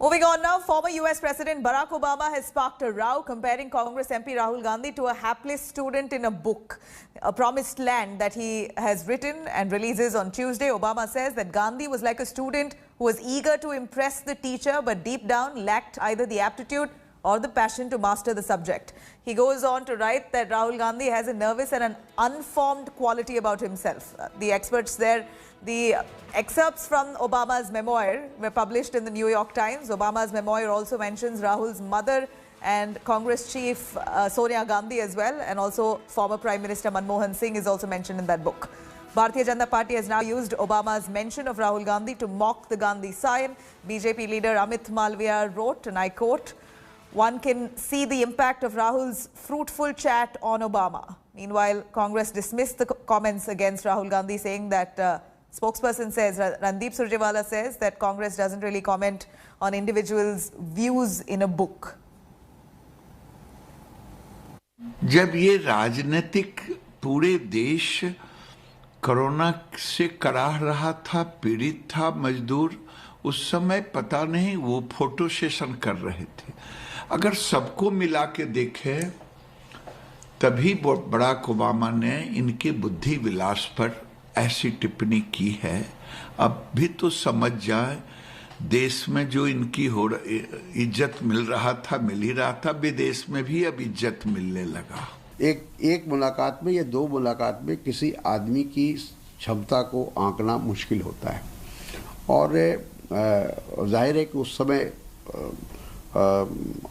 Moving on now, former US President Barack Obama has sparked a row comparing Congress MP Rahul Gandhi to a hapless student in a book, A Promised Land, that he has written and releases on Tuesday. Obama says that Gandhi was like a student who was eager to impress the teacher but deep down lacked either the aptitude or the passion to master the subject. He goes on to write that Rahul Gandhi has a nervous and an unformed quality about himself. The experts there, the excerpts from Obama's memoir were published in the New York Times. Obama's memoir also mentions Rahul's mother and Congress Chief Sonia Gandhi as well, and also former Prime Minister Manmohan Singh is also mentioned in that book. Bharatiya Janata Party has now used Obama's mention of Rahul Gandhi to mock the Gandhi sign. BJP leader Amit Malviya wrote, and I quote, "One can see the impact of Rahul's fruitful chat on Obama." Meanwhile, Congress dismissed the comments against Rahul Gandhi, saying that spokesperson says, Randeep Surjewala says that Congress doesn't really comment on individuals' views in a book. जब ये राजनीतिक पूरे देश corona से कराह रहा था, पीड़ित था, मजदूर, उस समय पता नहीं वो फोटो सेशन कर रहे थे। अगर सबको मिला के देखे तभी बराक ओबामा ने इनके बुद्धि विलास पर ऐसी टिप्पणी की है। अब भी तो समझ जाए, देश में जो इनकी इज्जत मिल रहा था, मिल ही रहा था, विदेश में भी अब इज्जत मिलने लगा। एक मुलाकात में या दो मुलाकात में किसी आदमी की क्षमता को आंकना मुश्किल होता है, और जाहिर है कि उस समय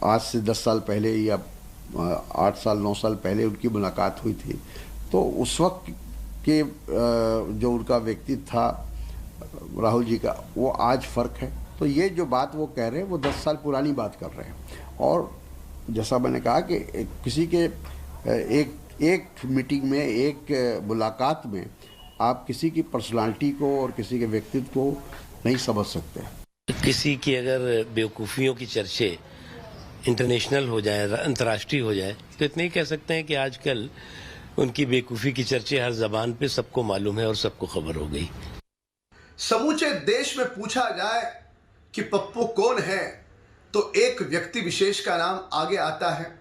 आज से 10 साल पहले या 8 साल 9 साल पहले उनकी मुलाकात हुई थी, तो उस वक्त के जो उनका व्यक्तित्व था राहुल जी का, वो आज फ़र्क है। तो ये जो बात वो कह रहे हैं वो 10 साल पुरानी बात कर रहे हैं, और जैसा मैंने कहा कि किसी के एक मीटिंग में, एक मुलाकात में आप किसी की पर्सनालिटी को और किसी के व्यक्तित्व को नहीं समझ सकते। किसी की अगर बेवकूफ़ियों की चर्चे इंटरनेशनल हो जाए, अंतर्राष्ट्रीय हो जाए, तो इतने ही कह सकते हैं कि आजकल उनकी बेवकूफ़ी की चर्चे हर जबान पे सबको मालूम है और सबको खबर हो गई। समूचे देश में पूछा जाए कि पप्पू कौन है, तो एक व्यक्ति विशेष का नाम आगे आता है।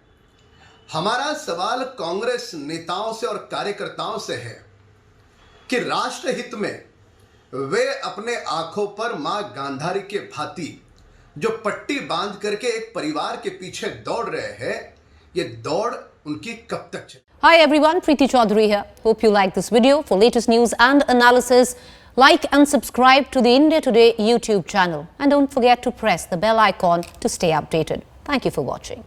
हमारा सवाल कांग्रेस नेताओं से और कार्यकर्ताओं से है कि राष्ट्र हित में वे अपने आंखों पर मां गांधारी के भांति जो पट्टी बांध करके एक परिवार के पीछे दौड़ रहे हैं, ये दौड़ उनकी कब तक चले? Hi everyone, Preeti Chaudhary here. Hope you like this video. For latest news and analysis, like and subscribe to the India Today YouTube channel. And don't forget to press the bell icon to stay updated. Thank you for watching.